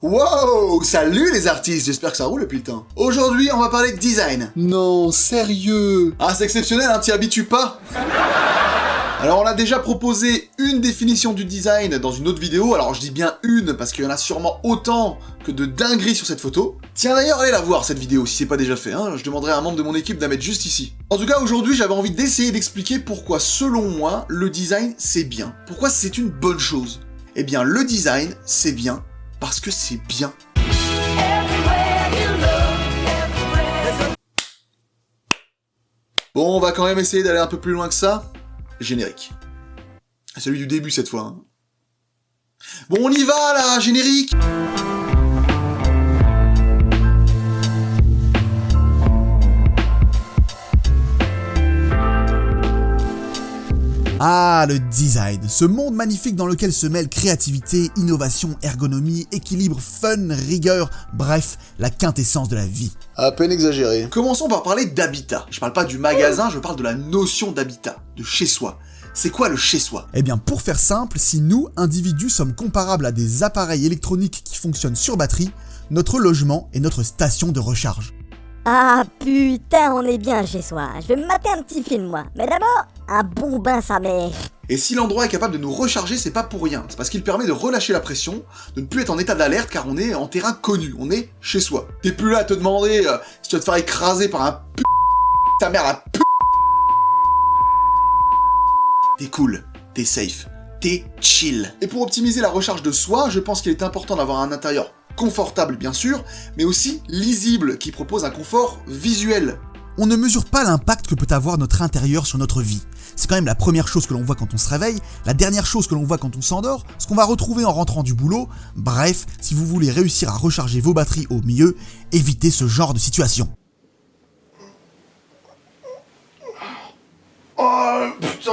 Wow, salut les artistes, j'espère que ça roule depuis le temps. Aujourd'hui, on va parler de design. Non, sérieux. Ah, c'est exceptionnel, hein, t'y habitues pas. Alors, on a déjà proposé une définition du design dans une autre vidéo, alors je dis bien une, parce qu'il y en a sûrement autant que de dingueries sur cette photo. Tiens d'ailleurs, allez la voir cette vidéo, si c'est pas déjà fait, hein, je demanderai à un membre de mon équipe de la mettre juste ici. En tout cas, aujourd'hui, j'avais envie d'essayer d'expliquer pourquoi, selon moi, le design, c'est bien. Pourquoi c'est une bonne chose. Eh bien, le design, c'est bien, parce que c'est bien. Bon, on va quand même essayer d'aller un peu plus loin que ça. Générique. Celui du début cette fois. Hein. Bon, on y va là, générique. Ah, le design, ce monde magnifique dans lequel se mêlent créativité, innovation, ergonomie, équilibre, fun, rigueur, bref, la quintessence de la vie. À peine exagéré. Commençons par parler d'habitat. Je parle pas du magasin, je parle de la notion d'habitat, de chez soi. C'est quoi le chez soi? Eh bien, pour faire simple, si nous, individus, sommes comparables à des appareils électroniques qui fonctionnent sur batterie, notre logement est notre station de recharge. Ah putain, on est bien chez soi. Je vais me mater un petit film moi. Mais d'abord, un bon bain sa mère. Et si l'endroit est capable de nous recharger, c'est pas pour rien. C'est parce qu'il permet de relâcher la pression, de ne plus être en état d'alerte car on est en terrain connu, on est chez soi. T'es plus là à te demander si tu vas te faire écraser par un ta mère la T'es cool, t'es safe, t'es chill. Et pour optimiser la recharge de soi, je pense qu'il est important d'avoir un intérieur confortable bien sûr, mais aussi lisible, qui propose un confort visuel. On ne mesure pas l'impact que peut avoir notre intérieur sur notre vie. C'est quand même la première chose que l'on voit quand on se réveille, la dernière chose que l'on voit quand on s'endort, ce qu'on va retrouver en rentrant du boulot. Bref, si vous voulez réussir à recharger vos batteries au mieux, évitez ce genre de situation. Oh putain.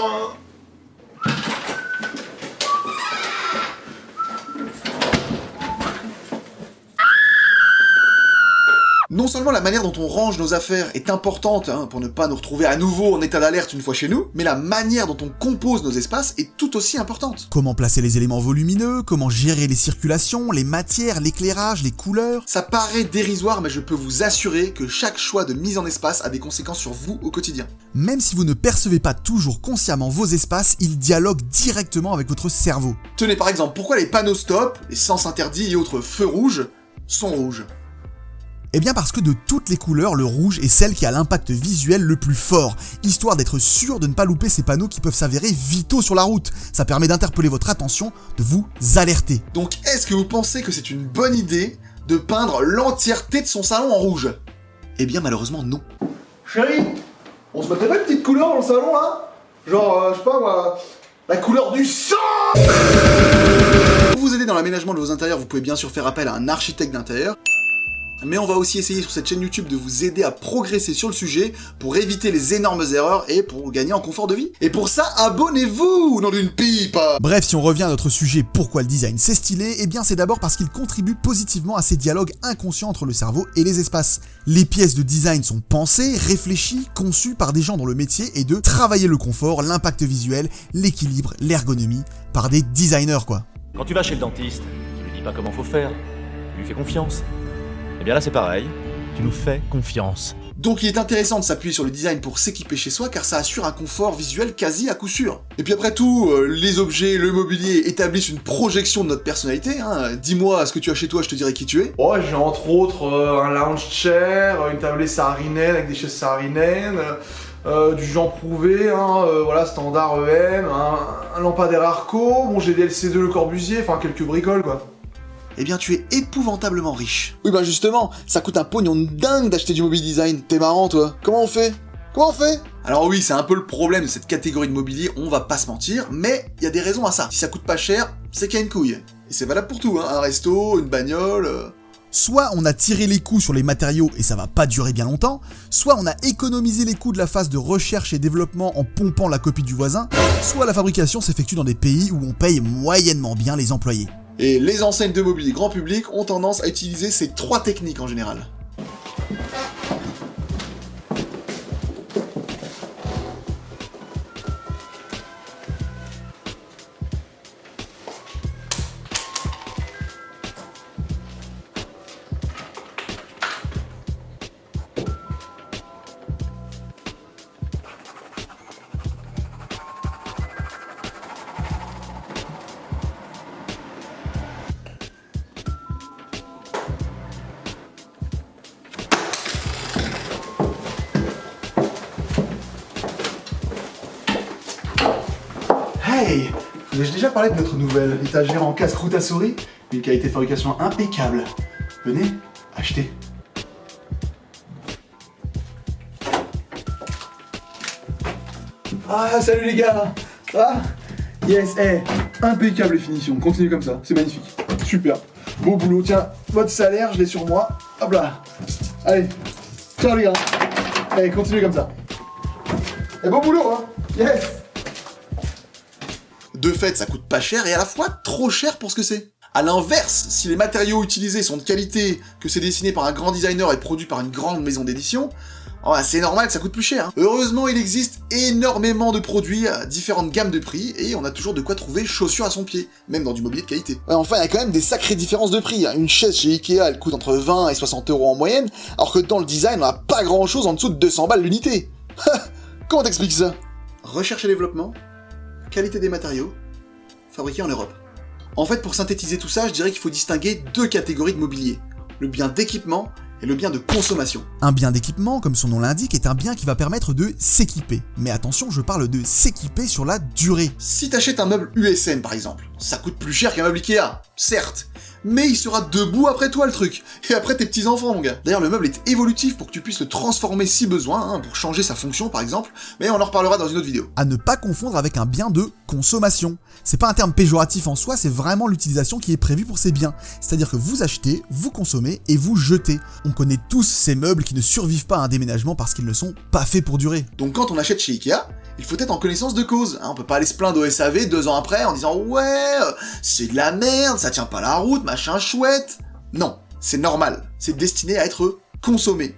Non seulement la manière dont on range nos affaires est importante pour ne pas nous retrouver à nouveau en état d'alerte une fois chez nous, mais la manière dont on compose nos espaces est tout aussi importante. Comment placer les éléments volumineux, comment gérer les circulations, les matières, l'éclairage, les couleurs. Ça paraît dérisoire, mais je peux vous assurer que chaque choix de mise en espace a des conséquences sur vous au quotidien. Même si vous ne percevez pas toujours consciemment vos espaces, ils dialoguent directement avec votre cerveau. Tenez par exemple, pourquoi les panneaux stop, les sens interdits et autres feux rouges sont rouges? Eh bien parce que de toutes les couleurs, le rouge est celle qui a l'impact visuel le plus fort, histoire d'être sûr de ne pas louper ces panneaux qui peuvent s'avérer vitaux sur la route. Ça permet d'interpeller votre attention, de vous alerter. Donc est-ce que vous pensez que c'est une bonne idée de peindre l'entièreté de son salon en rouge? Eh bien malheureusement non. Chérie, on se mettrait pas une petite couleur dans le salon là? Genre, je sais pas moi, la couleur du sang! Pour vous aider dans l'aménagement de vos intérieurs, vous pouvez bien sûr faire appel à un architecte d'intérieur. Mais on va aussi essayer sur cette chaîne YouTube de vous aider à progresser sur le sujet pour éviter les énormes erreurs et pour gagner en confort de vie. Et pour ça, abonnez-vous, nom d'une pipe! Bref, si on revient à notre sujet, pourquoi le design c'est stylé, eh bien c'est d'abord parce qu'il contribue positivement à ces dialogues inconscients entre le cerveau et les espaces. Les pièces de design sont pensées, réfléchies, conçues par des gens dont le métier est de travailler le confort, l'impact visuel, l'équilibre, l'ergonomie, par des designers quoi. Quand tu vas chez le dentiste, tu lui dis pas comment faut faire, tu lui fais confiance. Eh bien là c'est pareil, tu nous fais confiance. Donc il est intéressant de s'appuyer sur le design pour s'équiper chez soi car ça assure un confort visuel quasi à coup sûr. Et puis après tout, les objets, le mobilier établissent une projection de notre personnalité. Dis-moi ce que tu as chez toi, je te dirai qui tu es. Oh, j'ai entre autres un lounge chair, une tablée saharinaine avec des chaises saharinaines, du Jean Prouvé, voilà, standard EM, un lampadaire Arco, bon j'ai des LC2 Le Corbusier, enfin quelques bricoles quoi. Eh bien tu es épouvantablement riche. Oui bah justement, ça coûte un pognon de dingue d'acheter du mobilier design, t'es marrant toi. Comment on fait? Alors oui, c'est un peu le problème de cette catégorie de mobilier, on va pas se mentir, mais il y a des raisons à ça. Si ça coûte pas cher, c'est qu'il y a une couille. Et c'est valable pour tout, un resto, une bagnole... Soit on a tiré les coûts sur les matériaux et ça va pas durer bien longtemps, soit on a économisé les coûts de la phase de recherche et développement en pompant la copie du voisin, soit la fabrication s'effectue dans des pays où on paye moyennement bien les employés. Et les enseignes de mobilier grand public ont tendance à utiliser ces trois techniques en général. Hey, vous ai déjà parlé de notre nouvelle étagère en casse-croûte à souris? Une qualité de fabrication impeccable. Venez, achetez. Ah, salut les gars. Ah, yes, hey, impeccable finition. Continuez comme ça, c'est magnifique. Super. Beau boulot, tiens, votre salaire, je l'ai sur moi. Hop là. Allez, ciao les gars. Allez, continuez comme ça. Et beau boulot, hein. Yes. De fait, ça coûte pas cher et à la fois trop cher pour ce que c'est. A l'inverse, si les matériaux utilisés sont de qualité, que c'est dessiné par un grand designer et produit par une grande maison d'édition, c'est normal que ça coûte plus cher. Heureusement, il existe énormément de produits à différentes gammes de prix et on a toujours de quoi trouver chaussures à son pied, même dans du mobilier de qualité. Enfin, il y a quand même des sacrées différences de prix. Une chaise chez Ikea, elle coûte entre 20 et 60 € en moyenne, alors que dans le design, on n'a pas grand chose en dessous de 200 balles l'unité. Comment t'expliques ça? Recherche et développement, qualité des matériaux, fabriqué en Europe. En fait, pour synthétiser tout ça, je dirais qu'il faut distinguer deux catégories de mobilier. Le bien d'équipement et le bien de consommation. Un bien d'équipement, comme son nom l'indique, est un bien qui va permettre de s'équiper. Mais attention, je parle de s'équiper sur la durée. Si t'achètes un meuble USM par exemple, ça coûte plus cher qu'un meuble Ikea, certes, mais il sera debout après toi le truc, et après tes petits-enfants mon gars. D'ailleurs le meuble est évolutif pour que tu puisses le transformer si besoin, pour changer sa fonction par exemple, mais on en reparlera dans une autre vidéo. À ne pas confondre avec un bien de consommation. C'est pas un terme péjoratif en soi, c'est vraiment l'utilisation qui est prévue pour ces biens. C'est-à-dire que vous achetez, vous consommez et vous jetez. On connaît tous ces meubles qui ne survivent pas à un déménagement parce qu'ils ne sont pas faits pour durer. Donc quand on achète chez Ikea, il faut être en connaissance de cause. On peut pas aller se plaindre au SAV 2 ans après en disant « Ouais, c'est de la merde, ça tient pas la route, machin chouette ». Non, c'est normal, c'est destiné à être consommé.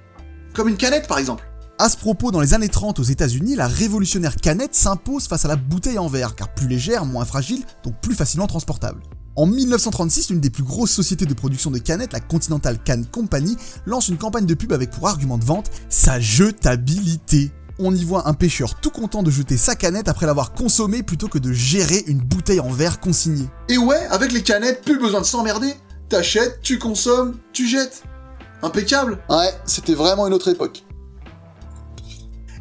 Comme une canette par exemple. À ce propos, dans les années 30 aux États-Unis, la révolutionnaire canette s'impose face à la bouteille en verre, car plus légère, moins fragile, donc plus facilement transportable. En 1936, l'une des plus grosses sociétés de production de canettes, la Continental Can Company, lance une campagne de pub avec pour argument de vente sa jetabilité. On y voit un pêcheur tout content de jeter sa canette après l'avoir consommée plutôt que de gérer une bouteille en verre consignée. Et ouais, avec les canettes, plus besoin de s'emmerder. T'achètes, tu consommes, tu jettes. Impeccable. Ouais, c'était vraiment une autre époque.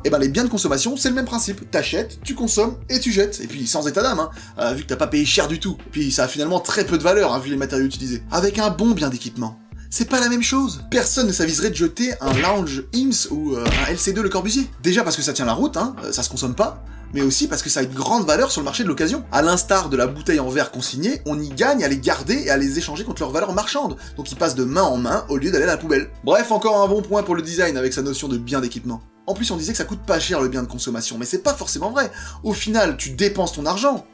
Et ben les biens de consommation, c'est le même principe. T'achètes, tu consommes et tu jettes. Et puis sans état d'âme, vu que t'as pas payé cher du tout. Et puis ça a finalement très peu de valeur, vu les matériaux utilisés. Avec un bon bien d'équipement, c'est pas la même chose. Personne ne s'aviserait de jeter un Lounge Eames ou un LC2 Le Corbusier. Déjà parce que ça tient la route, ça se consomme pas, mais aussi parce que ça a une grande valeur sur le marché de l'occasion. À l'instar de la bouteille en verre consignée, on y gagne à les garder et à les échanger contre leur valeur marchande. Donc ils passent de main en main au lieu d'aller à la poubelle. Bref, encore un bon point pour le design avec sa notion de bien d'équipement. En plus, on disait que ça coûte pas cher le bien de consommation, mais c'est pas forcément vrai. Au final, tu dépenses ton argent.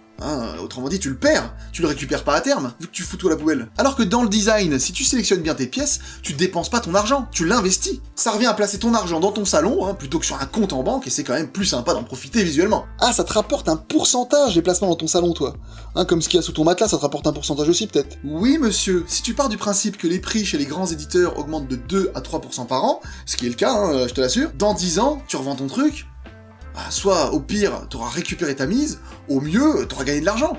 Autrement dit, tu le perds, tu le récupères pas à terme, vu que tu fous tout à la poubelle. Alors que dans le design, si tu sélectionnes bien tes pièces, tu dépenses pas ton argent, tu l'investis. Ça revient à placer ton argent dans ton salon, plutôt que sur un compte en banque, et c'est quand même plus sympa d'en profiter visuellement. Ah, ça te rapporte un pourcentage des placements dans ton salon, toi. Comme ce qu'il y a sous ton matelas, ça te rapporte un pourcentage aussi, peut-être. Oui, monsieur, si tu pars du principe que les prix chez les grands éditeurs augmentent de 2 à 3% par an, ce qui est le cas, je te l'assure, dans 10 ans, tu revends ton truc, soit au pire, t'auras récupéré ta mise, au mieux, t'auras gagné de l'argent.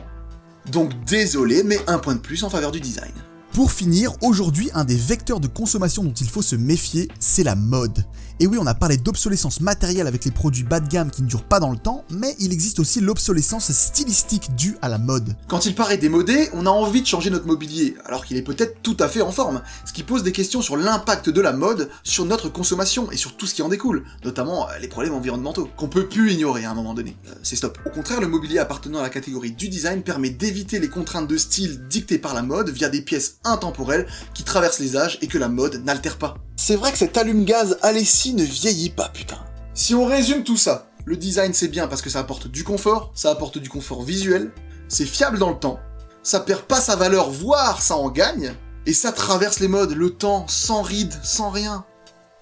Donc désolé, mais un point de plus en faveur du design. Pour finir, aujourd'hui, un des vecteurs de consommation dont il faut se méfier, c'est la mode. Et oui, on a parlé d'obsolescence matérielle avec les produits bas de gamme qui ne durent pas dans le temps, mais il existe aussi l'obsolescence stylistique due à la mode. Quand il paraît démodé, on a envie de changer notre mobilier, alors qu'il est peut-être tout à fait en forme, ce qui pose des questions sur l'impact de la mode sur notre consommation et sur tout ce qui en découle, notamment les problèmes environnementaux, qu'on peut plus ignorer à un moment donné. C'est stop. Au contraire, le mobilier appartenant à la catégorie du design permet d'éviter les contraintes de style dictées par la mode via des pièces intemporelles qui traversent les âges et que la mode n'altère pas. C'est vrai que cet allume-gaz Alessi ne vieillit pas, putain. Si on résume tout ça, le design c'est bien parce que ça apporte du confort visuel, c'est fiable dans le temps, ça perd pas sa valeur, voire ça en gagne, et ça traverse les modes, le temps, sans rides, sans rien.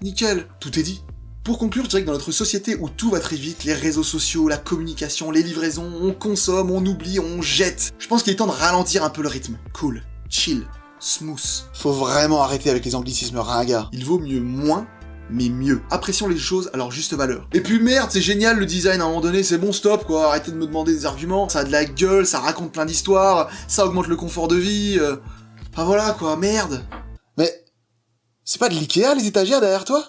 Nickel, tout est dit. Pour conclure, je dirais que dans notre société où tout va très vite, les réseaux sociaux, la communication, les livraisons, on consomme, on oublie, on jette, je pense qu'il est temps de ralentir un peu le rythme. Cool, chill, smooth. Faut vraiment arrêter avec les anglicismes ringards. Il vaut mieux moins, mais mieux. Apprécions les choses à leur juste valeur. Et puis merde, c'est génial le design, à un moment donné, c'est bon, stop quoi, arrêtez de me demander des arguments, ça a de la gueule, ça raconte plein d'histoires, ça augmente le confort de vie, enfin voilà quoi, merde. Mais, c'est pas de l'Ikea les étagères derrière toi ?